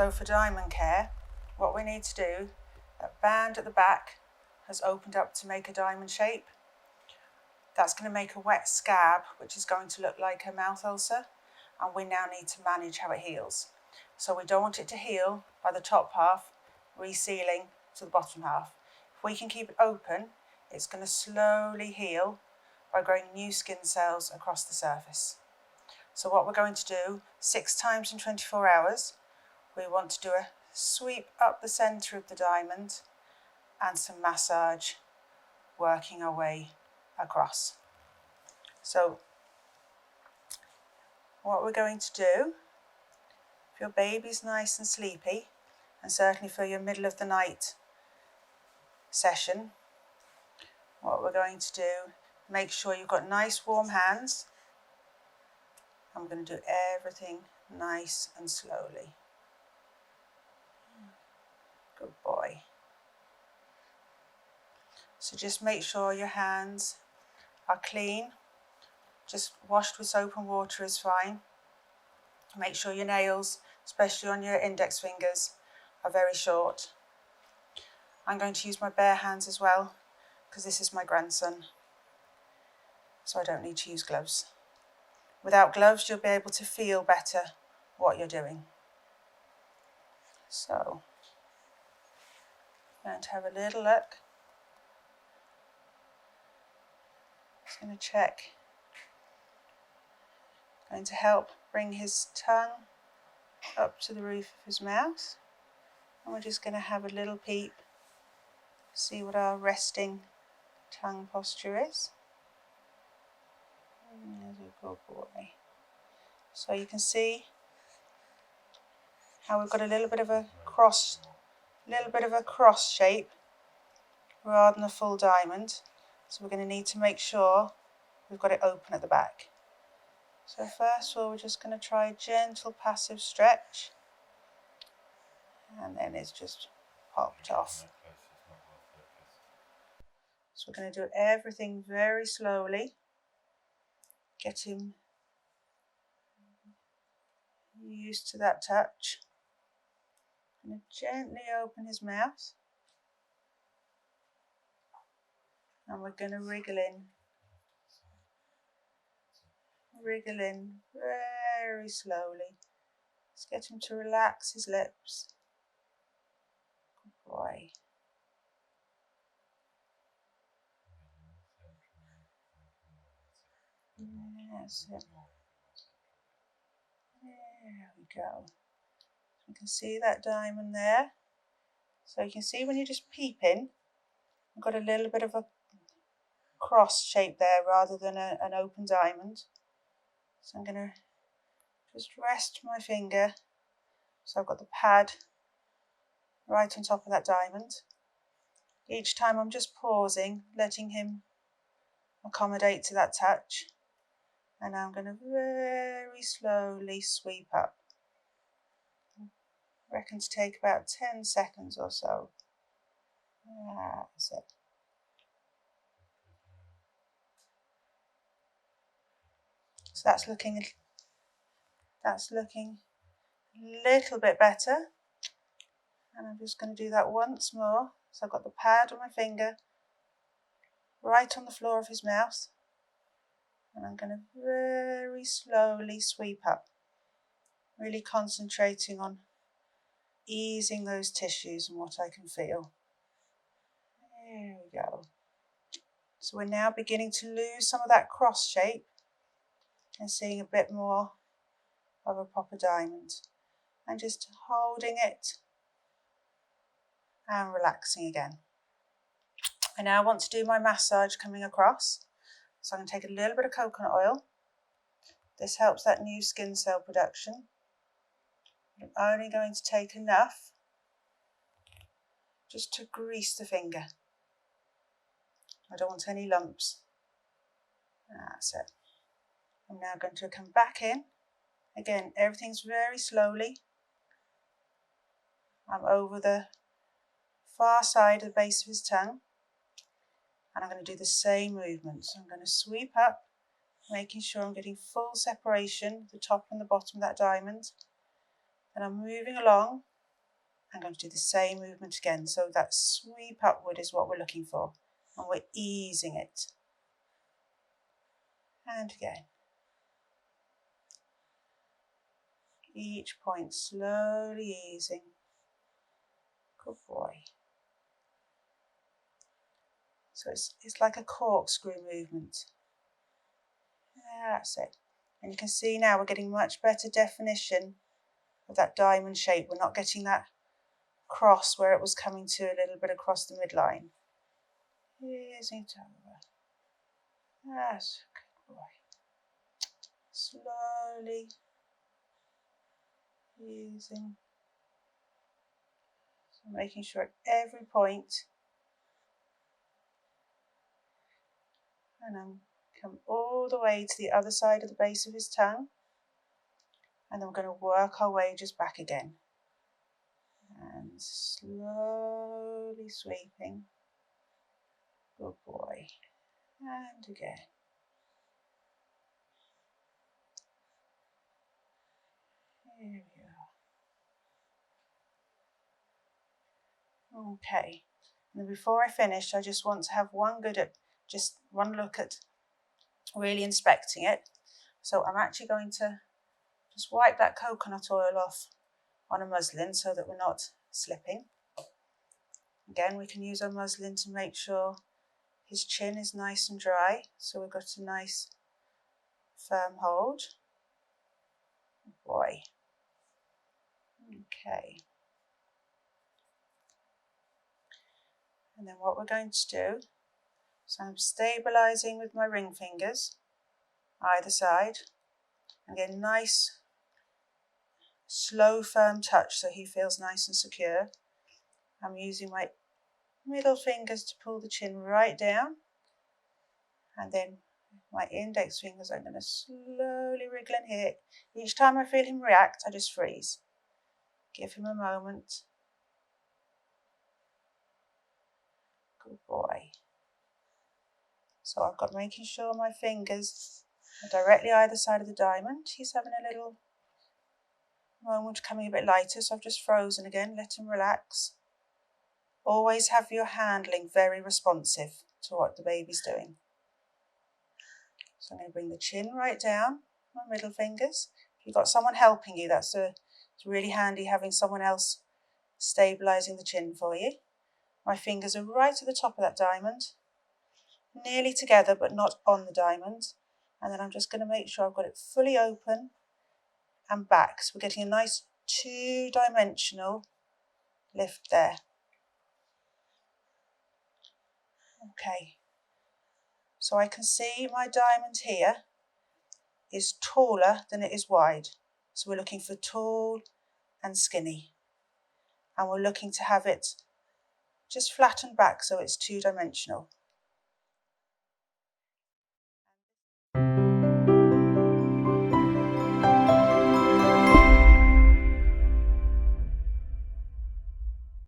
So for diamond care, what we need to do, that band at the back has opened up to make a diamond shape. That's going to make a wet scab, which is going to look like a mouth ulcer, and we now need to manage how it heals. So we don't want it to heal by the top half, resealing to the bottom half. If we can keep it open, it's going to slowly heal by growing new skin cells across the surface. So what we're going to do 6 times in 24 hours, we want to do a sweep up the centre of the diamond and some massage, working our way across. So what we're going to do, if your baby's nice and sleepy, and certainly for your middle of the night session, what we're going to do, make sure you've got nice warm hands. I'm going to do everything nice and slowly. Good boy. So just make sure your hands are clean. Just washed with soap and water is fine. Make sure your nails, especially on your index fingers, are very short. I'm going to use my bare hands as well, because this is my grandson, so I don't need to use gloves. Without gloves, you'll be able to feel better what you're doing. So, I'm going to have a little look. Just going to check. Going to help bring his tongue up to the roof of his mouth. And we're just going to have a little peep, see what our resting tongue posture is. There's a good boy. So you can see how we've got a little bit of a cross shape rather than a full diamond. So we're going to need to make sure we've got it open at the back. So first of all, we're just going to try a gentle passive stretch, and then it's just popped off. So we're going to do everything very slowly, get him used to that touch. I'm going to gently open his mouth, and we're going to wriggle in very slowly. Let's get him to relax his lips. Good boy. That's it. There we go. You can see that diamond there. So you can see when you're just peeping, I've got a little bit of a cross shape there rather than an open diamond. So I'm going to just rest my finger. So I've got the pad right on top of that diamond. Each time I'm just pausing, letting him accommodate to that touch. And I'm going to very slowly sweep up. I reckon to take about 10 seconds or so. That's it. So that's looking a little bit better. And I'm just going to do that once more. So I've got the pad on my finger right on the floor of his mouth. And I'm going to very slowly sweep up, really concentrating on easing those tissues and what I can feel. There we go. So we're now beginning to lose some of that cross shape and seeing a bit more of a proper diamond. And just holding it and relaxing again. I now want to do my massage coming across. So I'm going to take a little bit of coconut oil. This helps that new skin cell production. I'm only going to take enough just to grease the finger. I don't want any lumps. That's it. I'm now going to come back in. Again, everything's very slowly. I'm over the far side of the base of his tongue. And I'm going to do the same movement. So I'm going to sweep up, making sure I'm getting full separation, the top and the bottom of that diamond. And I'm moving along I'm going to do the same movement again. So that sweep upward is what we're looking for. And we're easing it. And again. Each point slowly easing. Good boy. So it's like a corkscrew movement. That's it. And you can see now we're getting much better definition of that diamond shape. We're not getting that cross where it was coming to a little bit across the midline. Easing it over. That's good boy. Slowly easing. So making sure at every point, and then come all the way to the other side of the base of his tongue. And then we're going to work our way just back again. And slowly sweeping. Good boy. And again. Here we are. Okay. And before I finish, I just want to have one look at really inspecting it. So I'm actually going to just wipe that coconut oil off on a muslin so that we're not slipping. Again, we can use our muslin to make sure his chin is nice and dry, so we've got a nice firm hold. Good boy. Okay. And then what we're going to do, so I'm stabilising with my ring fingers, either side, and get a nice, slow, firm touch so he feels nice and secure. I'm using my middle fingers to pull the chin right down, and then my index fingers I'm going to slowly wriggle in here. Each time I feel him react, I just freeze. Give him a moment. Good boy. So I've got making sure my fingers are directly either side of the diamond. He's having a little moment coming a bit lighter, so I've just frozen again. Let him relax. Always have your handling very responsive to what the baby's doing. So I'm going to bring the chin right down, my middle fingers. If you've got someone helping you, it's really handy having someone else stabilising the chin for you. My fingers are right at the top of that diamond, nearly together but not on the diamond. And then I'm just going to make sure I've got it fully open and back. So we're getting a nice two-dimensional lift there. Okay. So I can see my diamond here is taller than it is wide. So we're looking for tall and skinny. And we're looking to have it just flattened back so it's two-dimensional.